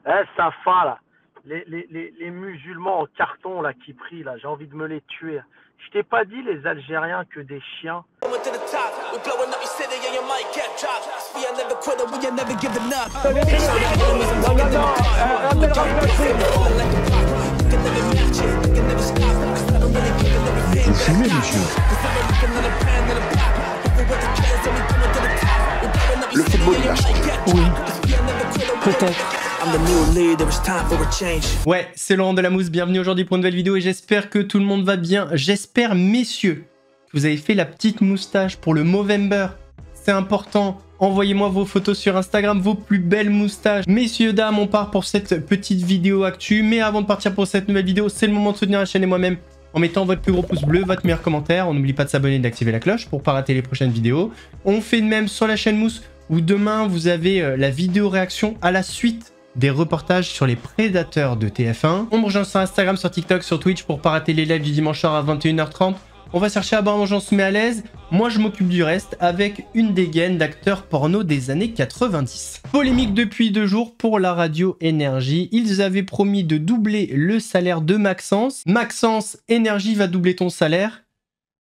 Eh, Safa, là. Les musulmans en carton, là, qui prient, là. J'ai envie de me les tuer. Je t'ai pas dit, les Algériens, que des chiens. Vous fumez, monsieur? Le football, il a changé. Oui, peut-être. Ouais, c'est Laurent de la Mousse, bienvenue aujourd'hui pour une nouvelle vidéo et j'espère que tout le monde va bien. J'espère, messieurs, que vous avez fait la petite moustache pour le Movember. C'est important, envoyez-moi vos photos sur Instagram, vos plus belles moustaches. Messieurs, dames, on part pour cette petite vidéo actu. Mais avant de partir pour cette nouvelle vidéo, c'est le moment de soutenir la chaîne et moi-même en mettant votre plus gros pouce bleu, votre meilleur commentaire. On n'oublie pas de s'abonner et d'activer la cloche pour ne pas rater les prochaines vidéos. On fait de même sur la chaîne Mousse où demain vous avez la vidéo réaction à la suite des reportages sur les prédateurs de TF1. On me rejoint sur Instagram, sur TikTok, sur Twitch pour pas rater les lives du dimanche soir à 21h30. On va chercher à boire, manger, on se met à l'aise. Moi, je m'occupe du reste avec une dégaine d'acteurs porno des années 90. Polémique depuis 2 jours pour la radio Énergie. Ils avaient promis de doubler le salaire de Maxence. Maxence, Énergie va doubler ton salaire.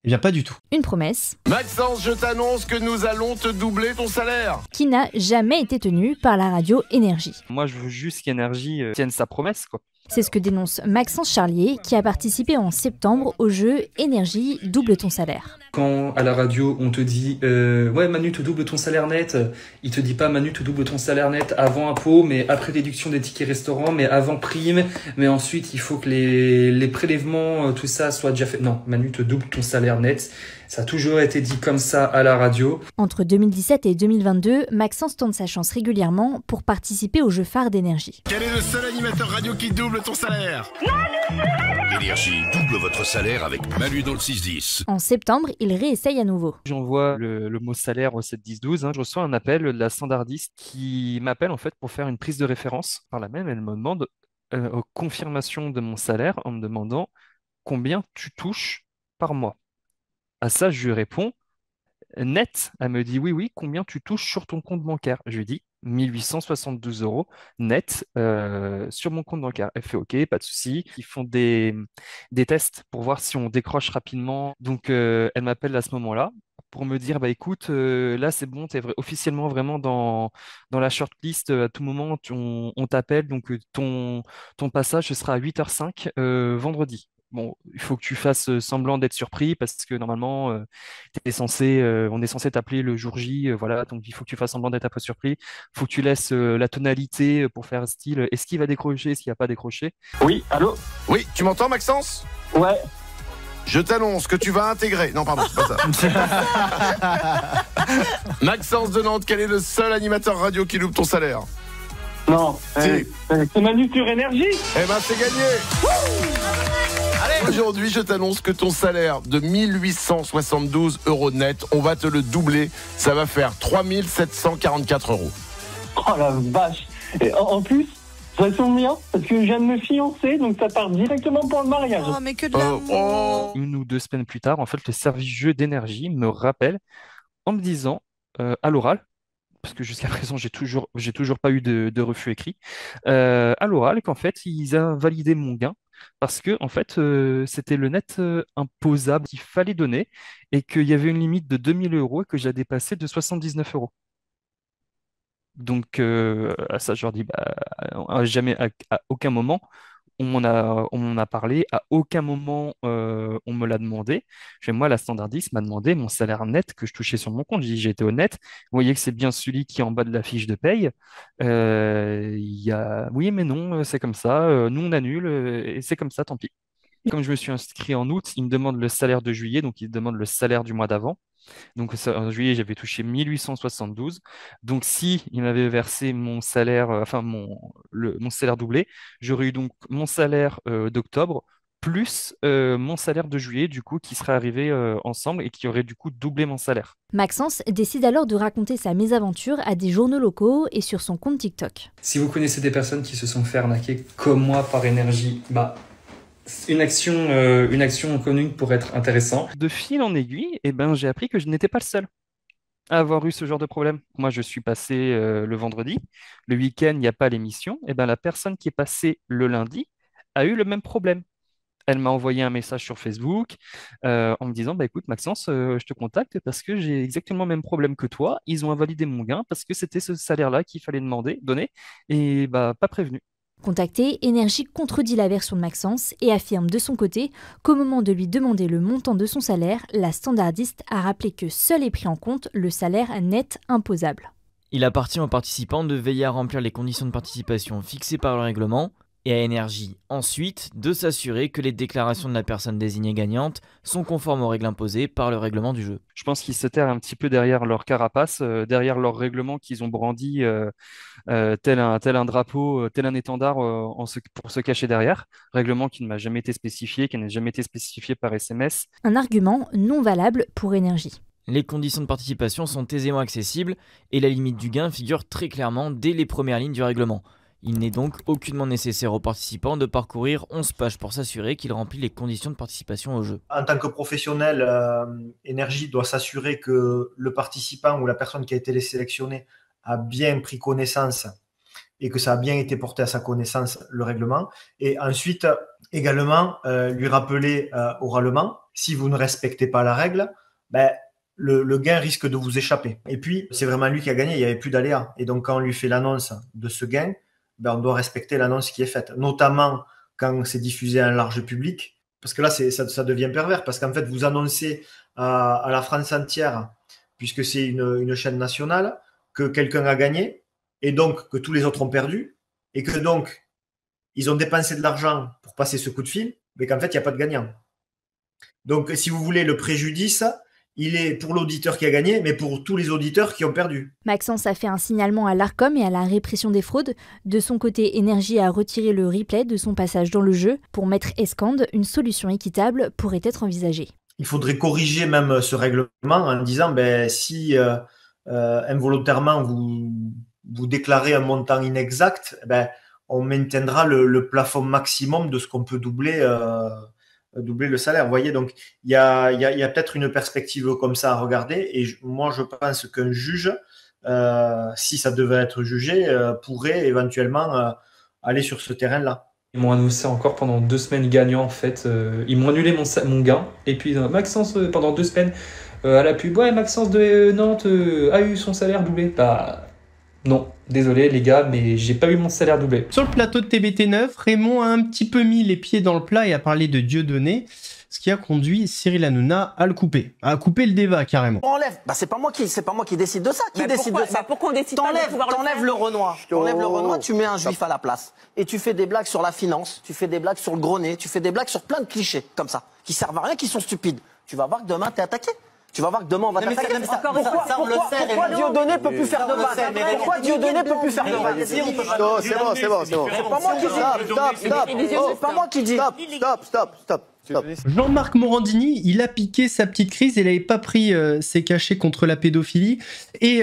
Eh bien, pas du tout. Une promesse Maxence, je t'annonce que nous allons te doubler ton salaire. qui n'a jamais été tenue par la radio Énergie. Moi, je veux juste qu'Énergie tienne sa promesse, quoi. C'est ce que dénonce Maxence Charlier, qui a participé en septembre au jeu Énergie double ton salaire. Quand à la radio on te dit ouais Manu te double ton salaire net, il te dit pas Manu te double ton salaire net avant impôt, mais après déduction des tickets restaurants, mais avant prime, mais ensuite il faut que les prélèvements, tout ça soit déjà fait. Non, Manu te double ton salaire net. Ça a toujours été dit comme ça à la radio. Entre 2017 et 2022, Maxence tente sa chance régulièrement pour participer au jeu phare d'Énergie. Quel est le seul animateur radio qui double ton salaire? Énergie double votre salaire avec Manu dans le 6-10. En septembre, il réessaye à nouveau. J'envoie le mot salaire au 7-10-12. Je reçois un appel de la standardiste qui m'appelle en fait pour faire une prise de référence. Par la même, elle me demande confirmation de mon salaire en me demandant combien tu touches par mois. À ça, je lui réponds net. Elle me dit oui, oui, combien tu touches sur ton compte bancaire? Je lui dis 1872 euros net sur mon compte bancaire. Elle fait OK, pas de souci. Ils font des tests pour voir si on décroche rapidement. Donc, elle m'appelle à ce moment-là pour me dire bah écoute, là c'est bon, tu es officiellement vraiment dans la shortlist. À tout moment, on t'appelle. Donc, ton passage ce sera à 8h05 vendredi. Bon, il faut que tu fasses semblant d'être surpris parce que normalement, on est censé t'appeler le jour J, voilà, donc il faut que tu fasses semblant d'être un peu surpris. Il faut que tu laisses la tonalité pour faire style. Est-ce qu'il va décrocher, est-ce qu'il va pas décroché? Oui, allô? Oui, tu m'entends Maxence? Ouais. Je t'annonce que tu vas intégrer. Non, pardon, c'est pas ça. Maxence de Nantes, quel est le seul animateur radio qui double ton salaire? Non, Si. c'est Manu sur Énergie. Eh ben, c'est gagné. Allez, aujourd'hui, je t'annonce que ton salaire de 1872 euros net, on va te le doubler. Ça va faire 3744 euros. Oh la vache. Et en plus, ça tombe bien, parce que je viens de me fiancer, donc ça part directement pour le mariage. Oh, mais que de l'amour. Une ou 2 semaines plus tard, en fait, le service jeu d'énergie me rappelle en me disant à l'oral, parce que jusqu'à présent, j'ai toujours pas eu de refus écrit, à l'oral, qu'en fait, ils ont validé mon gain parce que, en fait, c'était le net imposable qu'il fallait donner et qu'il y avait une limite de 2000 euros et que j'ai dépassé de 79 euros. Donc, à ça, je leur dis, bah, jamais, à aucun moment, on m'en a parlé, à aucun moment, on me l'a demandé. Moi, la standardiste m'a demandé mon salaire net que je touchais sur mon compte. J'ai dit, j'ai été honnête. Vous voyez que c'est bien celui qui est en bas de la fiche de paye. Il y a, oui, mais non, c'est comme ça. Nous, on annule et c'est comme ça, tant pis. Comme je me suis inscrit en août, il me demande le salaire de juillet, donc il me demande le salaire du mois d'avant. Donc en juillet, j'avais touché 1872. Donc si il m'avait versé mon salaire, enfin mon salaire doublé, j'aurais eu donc mon salaire d'octobre plus mon salaire de juillet, du coup, qui serait arrivé ensemble et qui aurait du coup doublé mon salaire. Maxence décide alors de raconter sa mésaventure à des journaux locaux et sur son compte TikTok. Si vous connaissez des personnes qui se sont fait arnaquer comme moi par Énergie, bah une action commune pourrait être intéressant. De fil en aiguille, eh ben, j'ai appris que je n'étais pas le seul. avoir eu ce genre de problème. Moi, je suis passé le vendredi, le week-end, il n'y a pas l'émission, et ben la personne qui est passée le lundi a eu le même problème. Elle m'a envoyé un message sur Facebook en me disant, bah écoute Maxence, je te contacte parce que j'ai exactement le même problème que toi. Ils ont invalidé mon gain parce que c'était ce salaire-là qu'il fallait donner, et bah pas prévenu. Contacté, Énergie contredit la version de Maxence et affirme de son côté qu'au moment de lui demander le montant de son salaire, la standardiste a rappelé que seul est pris en compte le salaire net imposable. Il appartient aux participants de veiller à remplir les conditions de participation fixées par le règlement et à Énergie ensuite de s'assurer que les déclarations de la personne désignée gagnante sont conformes aux règles imposées par le règlement du jeu. Je pense qu'ils se terrent un petit peu derrière leur carapace, derrière leur règlement qu'ils ont brandi tel un drapeau, tel un étendard pour se cacher derrière. Règlement qui ne m'a jamais été spécifié, qui n'a jamais été spécifié par SMS. Un argument non valable pour Énergie. Les conditions de participation sont aisément accessibles et la limite du gain figure très clairement dès les premières lignes du règlement. Il n'est donc aucunement nécessaire aux participants de parcourir 11 pages pour s'assurer qu'il remplit les conditions de participation au jeu. En tant que professionnel, Énergie doit s'assurer que le participant ou la personne qui a été sélectionnée a bien pris connaissance et que ça a bien été porté à sa connaissance, le règlement. Et ensuite, également, lui rappeler oralement, si vous ne respectez pas la règle, le gain risque de vous échapper. Et puis, c'est vraiment lui qui a gagné, il n'y avait plus d'aléa. Et donc, quand on lui fait l'annonce de ce gain, on doit respecter l'annonce qui est faite, notamment quand c'est diffusé à un large public, parce que là, ça devient pervers, parce qu'en fait, vous annoncez à la France entière, puisque c'est une chaîne nationale, que quelqu'un a gagné, et donc que tous les autres ont perdu, et que donc, ils ont dépensé de l'argent pour passer ce coup de fil, mais qu'en fait, il n'y a pas de gagnant. Donc, si vous voulez, le préjudice, il est pour l'auditeur qui a gagné, mais pour tous les auditeurs qui ont perdu. Maxence a fait un signalement à l'Arcom et à la répression des fraudes. De son côté, Énergie a retiré le replay de son passage dans le jeu. Pour Maître Escande, une solution équitable pourrait être envisagée. Il faudrait corriger même ce règlement en disant si involontairement vous déclarez un montant inexact, on maintiendra le plafond maximum de ce qu'on peut doubler le salaire. Vous voyez, donc il y a peut-être une perspective comme ça à regarder. Et moi, je pense qu'un juge, si ça devait être jugé, pourrait éventuellement aller sur ce terrain-là. Ils m'ont annoncé encore pendant 2 semaines gagnant, en fait. Ils m'ont annulé mon gain. Et puis Maxence, pendant 2 semaines, à la pub, ouais, Maxence de Nantes a eu son salaire doublé. Non, désolé les gars, mais j'ai pas eu mon salaire doublé. Sur le plateau de TBT9, Raymond a un petit peu mis les pieds dans le plat et a parlé de Dieudonné, ce qui a conduit Cyril Hanouna à le couper. À couper le débat carrément. Enlève, c'est pas moi qui décide de ça. Qui décide de ça? Pourquoi on décide pas de pouvoir le faire? T'enlèves le Renoir. T'enlèves le Renoir, tu mets un juif à la place. Et tu fais des blagues sur la finance, tu fais des blagues sur le gros nez, tu fais des blagues sur plein de clichés comme ça, qui servent à rien, qui sont stupides. Tu vas voir que demain t'es attaqué. Tu vas voir que demain on va t'attaquer. Pourquoi Dieudonné peut plus faire de vannes? Pourquoi Dieudonné peut plus faire de vannes? C'est bon. C'est pas moi qui dis. C'est pas moi qui dis. Stop. Jean-Marc Morandini, il a piqué sa petite crise, il n'avait pas pris ses cachets contre la pédophilie et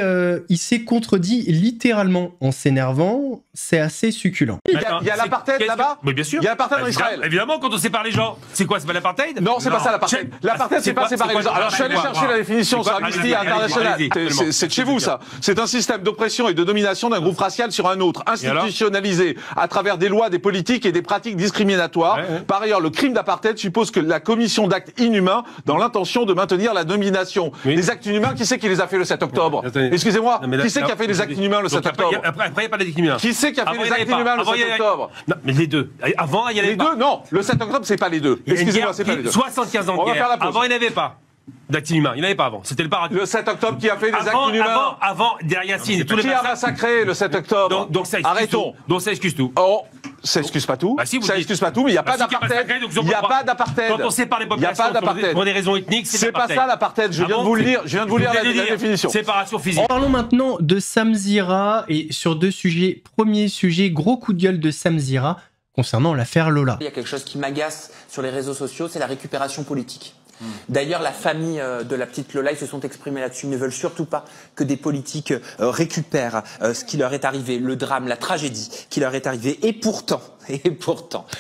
il s'est contredit littéralement en s'énervant. C'est assez succulent. Il y a l'apartheid là-bas. Oui, bien sûr. Il y a l'apartheid en Israël. Évidemment, quand on sépare les gens. C'est quoi, c'est pas l'apartheid? Non, c'est pas ça l'apartheid. L'apartheid, c'est pas séparer les gens. Alors je suis allé chercher la définition sur Amnesty International. C'est de chez vous ça. C'est un système d'oppression et de domination d'un groupe racial sur un autre, institutionnalisé à travers des lois, des politiques et des pratiques discriminatoires. Par ailleurs, le crime d'apartheid suppose que la commission d'actes inhumains dans l'intention de maintenir la domination. Les actes inhumains, qui c'est qui les a fait le 7 octobre? Excusez-moi, qui c'est qui a fait les actes inhumains le 7 octobre? Après, il n'y a pas d'actes inhumains. Qui c'est qui a fait les actes inhumains le 7 octobre? Non, mais les deux. Avant, il y avait les deux, non. Le 7 octobre, c'est pas les deux. Excusez-moi, c'est pas les deux. 75 ans de guerre. Avant, il n'y avait pas d'actes inhumains. Il n'y en avait pas avant. C'était le paragraphe. Le 7 octobre qui a fait les actes inhumains. Avant, derrière Yacine et tous les qui a massacré le 7 octobre? Donc ça excuse arrêtons. Tout. Donc ça excuse tout. Oh, ça excuse pas tout. Ça excuse pas tout, mais il n'y a pas d'apartheid. Il n'y a pas d'apartheid. Quand on sépare les populations pour des raisons ethniques, c'est pas ça l'apartheid. Je viens de vous le lire. Je viens de vous lire la définition. Séparation physique. Parlons maintenant de Samzira et sur 2 sujets. Premier sujet, gros coup de gueule de Samzira concernant l'affaire Lola. Il y a quelque chose qui m'agace sur les réseaux sociaux, c'est la récupération politique. D'ailleurs, la famille de la petite Lola, ils se sont exprimés là-dessus. Ils ne veulent surtout pas que des politiques récupèrent ce qui leur est arrivé, le drame, la tragédie qui leur est arrivée. Et pourtant,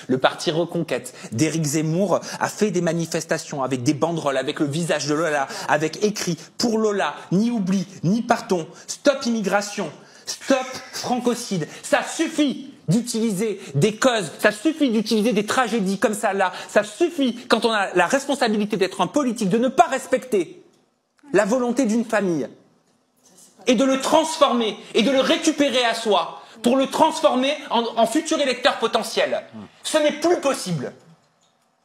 le parti Reconquête d'Éric Zemmour a fait des manifestations avec des banderoles, avec le visage de Lola, avec écrit « Pour Lola, ni oubli, ni pardon, stop immigration, stop francocide ». Ça suffit d'utiliser des causes, ça suffit d'utiliser des tragédies comme ça là, ça suffit quand on a la responsabilité d'être un politique, de ne pas respecter la volonté d'une famille et de le transformer et de le récupérer à soi pour le transformer en futur électeur potentiel. Ce n'est plus possible.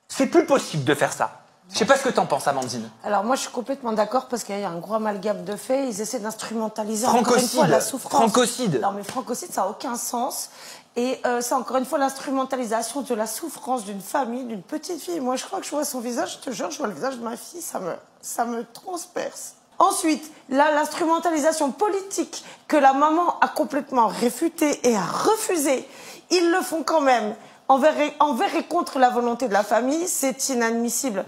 C'est plus possible de faire ça. Je ne sais pas ce que tu en penses, Amandine. Alors moi, je suis complètement d'accord parce qu'il y a un gros amalgame de faits. Ils essaient d'instrumentaliser encore une fois la souffrance. Francocide. Non mais francocide, ça n'a aucun sens. Et c'est encore une fois l'instrumentalisation de la souffrance d'une famille, d'une petite fille. Moi, je crois que je vois son visage, je te jure, je vois le visage de ma fille, ça me transperce. Ensuite, l'instrumentalisation politique que la maman a complètement réfutée et a refusée, ils le font quand même envers et contre la volonté de la famille, c'est inadmissible.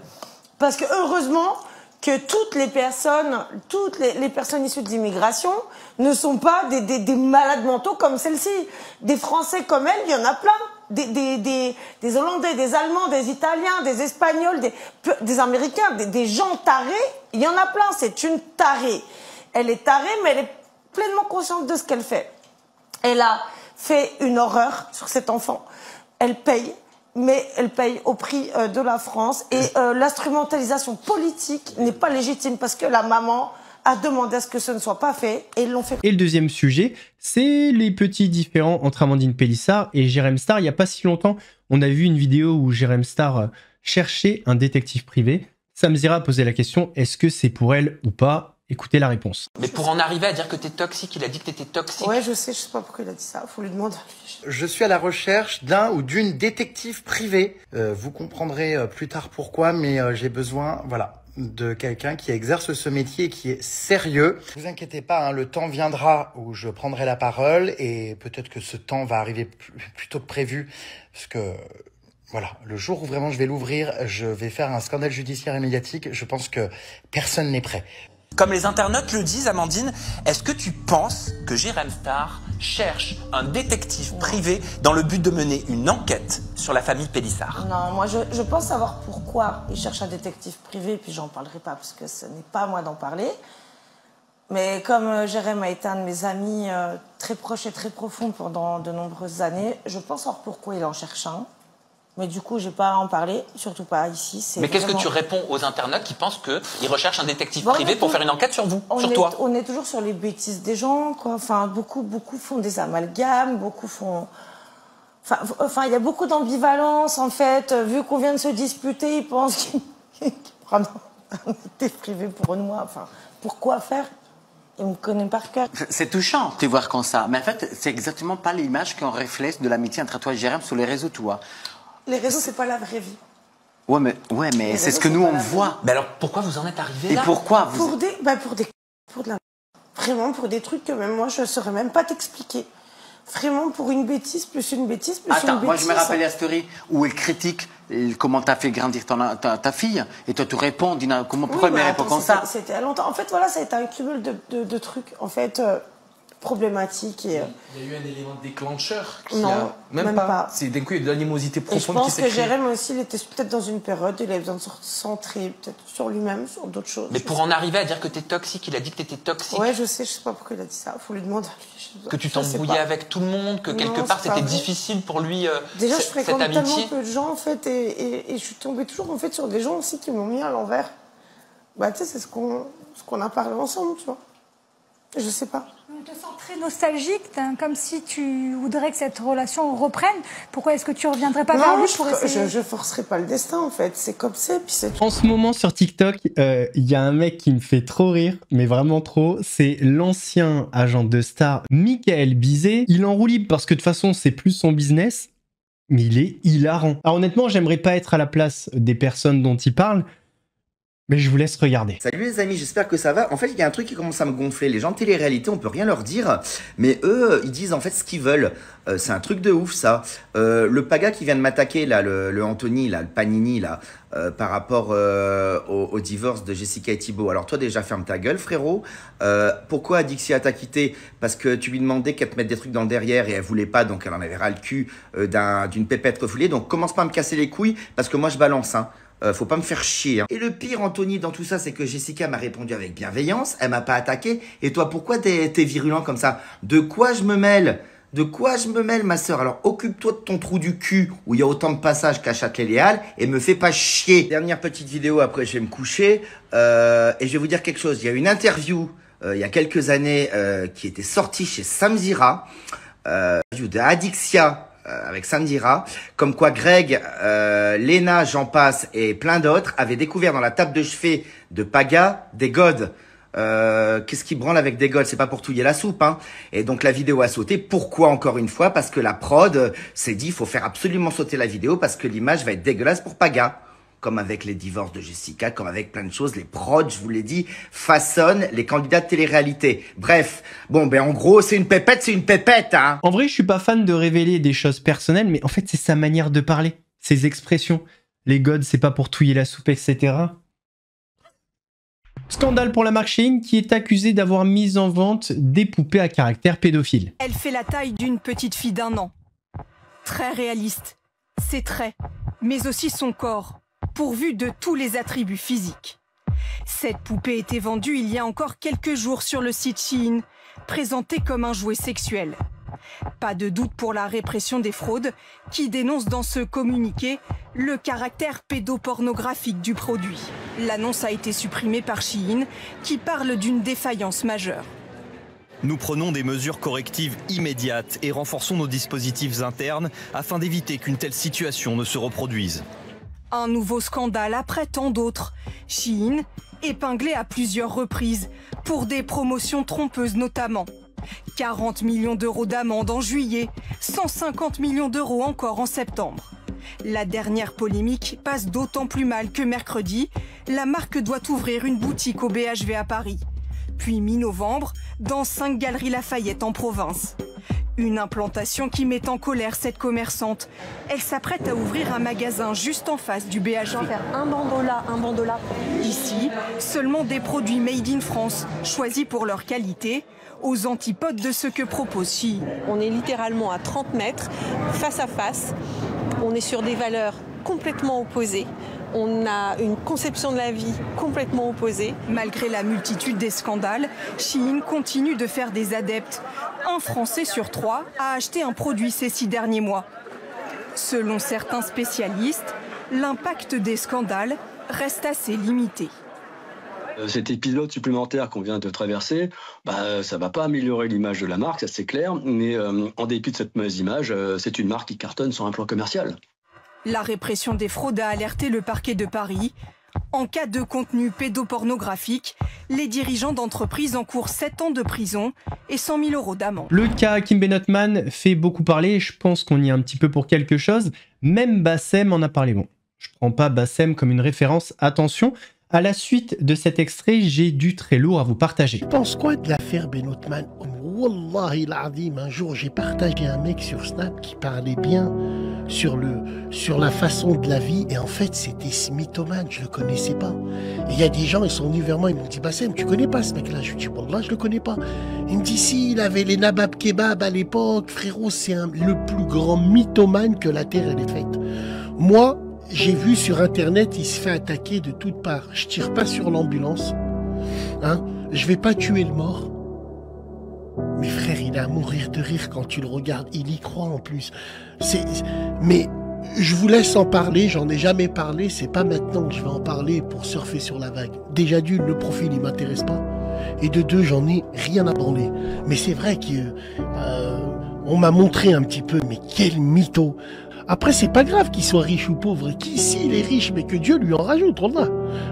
Parce que heureusement que toutes les personnes issues de l'immigration ne sont pas des malades mentaux comme celle-ci. Des Français comme elle, il y en a plein. Des Hollandais, des Allemands, des Italiens, des Espagnols, des Américains, des gens tarés, il y en a plein, c'est une tarée. Elle est tarée, mais elle est pleinement consciente de ce qu'elle fait. Elle a fait une horreur sur cet enfant. Elle paye, mais elle paye au prix de la France. Et l'instrumentalisation politique n'est pas légitime parce que la maman a demandé à ce que ce ne soit pas fait et ils l'ont fait. Et le deuxième sujet, c'est les petits différends entre Amandine Pélissard et Jérém Star. Il n'y a pas si longtemps, on a vu une vidéo où Jérém Star cherchait un détective privé. Sam Zira a posé la question, est-ce que c'est pour elle ou pas? Écoutez la réponse. Mais pour en arriver à dire que t'es toxique, il a dit que t'étais toxique. Ouais, je sais pas pourquoi il a dit ça, faut lui demander. Je suis à la recherche d'un ou d'une détective privée. Vous comprendrez plus tard pourquoi, mais j'ai besoin, voilà, de quelqu'un qui exerce ce métier et qui est sérieux. Ne vous inquiétez pas, hein, le temps viendra où je prendrai la parole et peut-être que ce temps va arriver plus tôt que prévu parce que voilà, le jour où vraiment je vais l'ouvrir, je vais faire un scandale judiciaire et médiatique. Je pense que personne n'est prêt. Comme les internautes le disent, Amandine, est-ce que tu penses que Jérém Star cherche un détective privé dans le but de mener une enquête sur la famille Pélissard? Non, moi je pense savoir pourquoi il cherche un détective privé, puis j'en parlerai pas parce que ce n'est pas à moi d'en parler. Mais comme Jérém a été un de mes amis très proches et très profonds pendant de nombreuses années, je pense savoir pourquoi il en cherche un. Mais du coup, j'ai pas à en parler, surtout pas ici. Mais qu'est-ce que tu réponds aux internautes qui pensent qu'ils recherchent un détective privé pour faire une enquête sur vous, sur toi? On est toujours sur les bêtises des gens, quoi. Enfin, beaucoup font des amalgames, beaucoup font... Enfin, il y a beaucoup d'ambivalence, en fait. Vu qu'on vient de se disputer, ils pensent qu'ils prennent un détective privé pour moi. Enfin, pourquoi faire? Il me connaît par cœur. C'est touchant de te voir comme ça. Mais en fait, c'est exactement pas l'image qu'on reflète de l'amitié entre toi et Jérém sur les réseaux, toi. Les réseaux, c'est pas la vraie vie. Ouais, mais c'est ce que nous, on voit. Mais alors, pourquoi vous en êtes arrivé là? Et pourquoi Vraiment pour des trucs que même moi, je saurais même pas t'expliquer. Vraiment pour une bêtise, plus une bêtise, plus une bêtise. Attends, moi, je me rappelle la story où elle critique comment t'as fait grandir ta fille. Et toi, tu réponds, pourquoi elle me répond comme ça? C'était à longtemps. En fait, voilà, ça a été un cumul de trucs, en fait, problématiques. Et, il y a eu un élément déclencheur qui non, même pas. C'est d'un coup, il y a de l'animosité profonde qui s'est créée. Je pense que Jérém aussi, il était peut-être dans une période, il avait besoin de se centrer peut-être sur lui-même, sur d'autres choses. Mais pour en arriver à dire que t'es toxique, il a dit que t'étais toxique. Ouais, je sais pas pourquoi il a dit ça, faut lui demander. Que tu t'embrouillais avec tout le monde, que quelque part c'était difficile pour lui déjà, je fréquente tellement peu de gens, en fait, et je suis tombée toujours, en fait, sur des gens aussi qui m'ont mis à l'envers. Bah, tu sais, c'est ce qu'on a parlé ensemble, tu vois. Je sais pas. On te sent très nostalgique, comme si tu voudrais que cette relation reprenne. Pourquoi est-ce que tu reviendrais pas vers lui pour essayer? Je forcerai pas le destin, en fait. C'est comme ça, puis c'est tout. En ce moment, sur TikTok, il y a un mec qui me fait trop rire, mais vraiment trop. C'est l'ancien agent de Star, Michael Bizet. Il en roue libre parce que de toute façon, c'est plus son business, mais il est hilarant. Alors honnêtement, j'aimerais pas être à la place des personnes dont il parle, Mais je vous laisse regarder. Salut les amis, j'espère que ça va. En fait, il y a un truc qui commence à me gonfler. Les gens de télé-réalité, on peut rien leur dire, mais eux, ils disent en fait ce qu'ils veulent. C'est un truc de ouf, ça. Le Paga qui vient de m'attaquer, là, le Anthony, là, le Panini, là, par rapport au divorce de Jessica et Thibaut. Alors toi, déjà, ferme ta gueule, frérot. Pourquoi Adixia t'a quitté? Parce que tu lui demandais qu'elle te mette des trucs dans le derrière et elle voulait pas, donc elle en avait ras le cul d'une pépette refoulée. Donc commence pas à me casser les couilles, parce que moi, je balance, hein. Faut pas me faire chier. Hein. Et le pire, Anthony, dans tout ça, c'est que Jessica m'a répondu avec bienveillance. Elle m'a pas attaqué. Et toi, pourquoi t'es virulent comme ça? De quoi je me mêle? De quoi je me mêle, ma sœur? Alors, occupe-toi de ton trou du cul, où il y a autant de passages qu'à Châtelet-Léal, et me fais pas chier. Dernière petite vidéo, après je vais me coucher. Et je vais vous dire quelque chose. Il y a une interview, il y a quelques années, qui était sortie chez Samzira, de Adixia, avec Samzira, comme quoi Greg, Lena, j'en passe et plein d'autres avaient découvert dans la table de chevet de Paga des godes. Qu'est-ce qui branle avec des godes? C'est pas pour touiller la soupe, hein. Et donc la vidéo a sauté. Pourquoi encore une fois? Parce que la prod s'est dit, il faut faire absolument sauter la vidéo parce que l'image va être dégueulasse pour Paga. Comme avec les divorces de Jessica, comme avec plein de choses, les prods, je vous l'ai dit, façonnent les candidats de télé-réalité. Bref, bon, ben en gros, c'est une pépette, hein. En vrai, je suis pas fan de révéler des choses personnelles, mais en fait, c'est sa manière de parler, ses expressions. Les godes, c'est pas pour touiller la soupe, etc. Scandale pour la marque Shein qui est accusée d'avoir mis en vente des poupées à caractère pédophile. Elle fait la taille d'une petite fille d'1 an. Très réaliste, ses traits, mais aussi son corps, pourvu de tous les attributs physiques. Cette poupée était vendue il y a encore quelques jours sur le site Shein, présentée comme un jouet sexuel. Pas de doute pour la répression des fraudes, qui dénonce dans ce communiqué le caractère pédopornographique du produit. L'annonce a été supprimée par Shein, qui parle d'une défaillance majeure. Nous prenons des mesures correctives immédiates et renforçons nos dispositifs internes afin d'éviter qu'une telle situation ne se reproduise. Un nouveau scandale après tant d'autres. Shein, épinglé à plusieurs reprises, pour des promotions trompeuses notamment. 40 millions d'euros d'amende en juillet, 150 millions d'euros encore en septembre. La dernière polémique passe d'autant plus mal que mercredi, la marque doit ouvrir une boutique au BHV à Paris. Puis mi-novembre, dans 5 galeries Lafayette en province. Une implantation qui met en colère cette commerçante. Elle s'apprête à ouvrir un magasin juste en face du BHV. Un bandeau là. Ici, seulement des produits made in France, choisis pour leur qualité, aux antipodes de ce que propose Shein. On est littéralement à 30 mètres, face à face. On est sur des valeurs complètement opposées. On a une conception de la vie complètement opposée. Malgré la multitude des scandales, Shein continue de faire des adeptes. Un Français sur 3 a acheté un produit ces 6 derniers mois. Selon certains spécialistes, l'impact des scandales reste assez limité. Cet épisode supplémentaire qu'on vient de traverser, ça va pas améliorer l'image de la marque, ça c'est clair, mais en dépit de cette mauvaise image, c'est une marque qui cartonne sur un plan commercial. La répression des fraudes a alerté le parquet de Paris. En cas de contenu pédopornographique, les dirigeants d'entreprises encourent 7 ans de prison et 100 000 euros d'amende. Le cas Kim Benotman fait beaucoup parler, je pense qu'on y est un petit peu pour quelque chose. Même Bassem en a parlé. Bon, je prends pas Bassem comme une référence, attention. À la suite de cet extrait, j'ai du très lourd à vous partager. Tu penses quoi de l'affaire Benotman? Wallahi l'azim, un jour j'ai partagé un mec sur Snap qui parlait bien sur la façon de la vie et en fait c'était ce mythomane, je le connaissais pas. Et il y a des gens, ils sont venus vers moi, ils m'ont dit Bassem, tu connais pas ce mec-là? Je lui dis Wallah, je le connais pas. Il me dit si, il avait les nabab kebab à l'époque, frérot, c'est le plus grand mythomane que la terre elle est faite. Moi, j'ai vu sur internet, il se fait attaquer de toutes parts. Je tire pas sur l'ambulance, hein. Je vais pas tuer le mort. Mais frère, il est à mourir de rire quand tu le regardes. Il y croit en plus. Mais je vous laisse en parler. J'en ai jamais parlé. C'est pas maintenant que je vais en parler pour surfer sur la vague. Déjà d'une, le profil, il m'intéresse pas. Et de deux, j'en ai rien à branler. Mais c'est vrai qu'on m'a montré un petit peu. Mais quel mytho! Après, c'est pas grave qu'il soit riche ou pauvre. Qu'ici, il est riche, mais que Dieu lui en rajoute.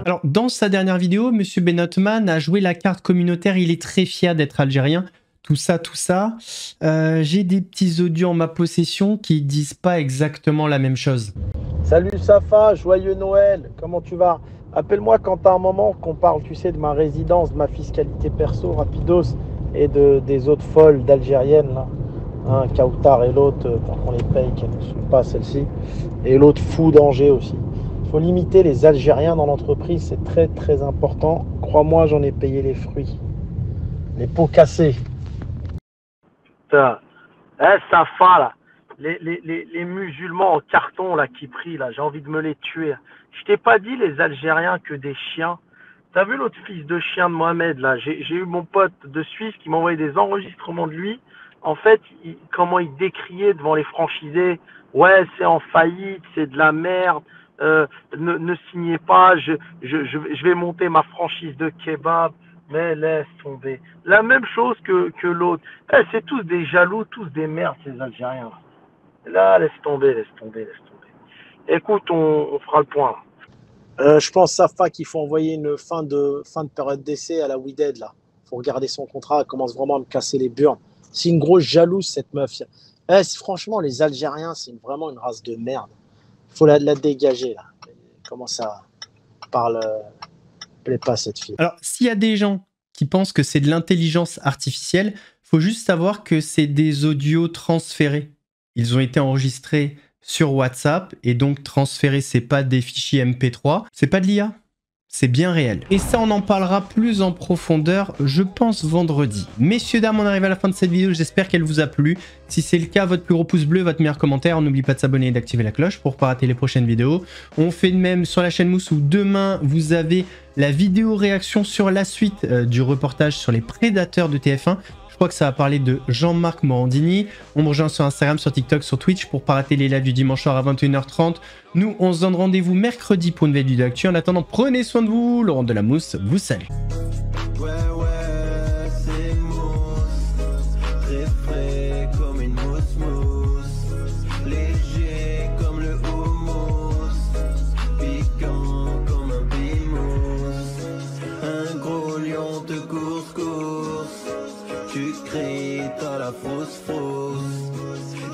Alors, dans sa dernière vidéo, Monsieur Benotman a joué la carte communautaire. Il est très fier d'être algérien. Tout ça. J'ai des petits audios en ma possession qui disent pas exactement la même chose. Salut Safa, joyeux Noël, comment tu vas? Appelle-moi quand t'as un moment qu'on parle, tu sais, de ma résidence, de ma fiscalité perso, rapidos, et des autres folles d'Algériennes, là. Hein, Kautar et l'autre, qu'on les paye, qu'elles ne sont pas celle-ci. Et l'autre fou d'Angers aussi. Il faut limiter les Algériens dans l'entreprise, c'est très très important. Crois-moi, j'en ai payé les fruits. Les pots cassés. Putain. Safa, là. Les musulmans en carton, là, qui prient, là, j'ai envie de me les tuer. Je t'ai pas dit les Algériens que des chiens. T'as vu l'autre fils de chien de Mohamed, là? J'ai eu mon pote de Suisse qui m'a envoyé des enregistrements de lui. En fait, comment il décriait devant les franchisés. Ouais, c'est en faillite, c'est de la merde. Ne signez pas, je vais monter ma franchise de kebab. Mais laisse tomber. La même chose que l'autre. C'est tous des jaloux, tous des merdes, ces Algériens. Là, laisse tomber. Écoute, on fera le point. Je pense, Safa, qu'il faut envoyer une fin de période d'essai à la Wydad, là. Faut regarder son contrat, elle commence vraiment à me casser les burnes. C'est une grosse jalouse, cette meuf. Franchement, les Algériens, c'est vraiment une race de merde. Il faut la dégager, là. Comment ça parle... plaît pas, cette fille. Alors, s'il y a des gens qui pensent que c'est de l'intelligence artificielle, faut juste savoir que c'est des audios transférés. Ils ont été enregistrés sur WhatsApp et donc transférés, c'est pas des fichiers MP3, c'est pas de l'IA. C'est bien réel. Et ça, on en parlera plus en profondeur, je pense, vendredi. Messieurs, dames, on arrive à la fin de cette vidéo. J'espère qu'elle vous a plu. Si c'est le cas, votre plus gros pouce bleu, votre meilleur commentaire. N'oubliez pas de s'abonner et d'activer la cloche pour ne pas rater les prochaines vidéos. On fait de même sur la chaîne Mousse où demain, vous avez la vidéo réaction sur la suite du reportage sur les prédateurs de TF1. Je crois que ça va parler de Jean-Marc Morandini. On me rejoint sur Instagram, sur TikTok, sur Twitch pour ne pas rater les lives du dimanche soir à 21h30. Nous, on se donne rendez-vous mercredi pour une nouvelle vidéo d'actu. En attendant, prenez soin de vous. Laurent de la Mousse vous salue.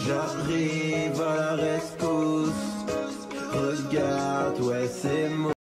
J'arrive à la rescousse. Regarde, ouais, c'est moi.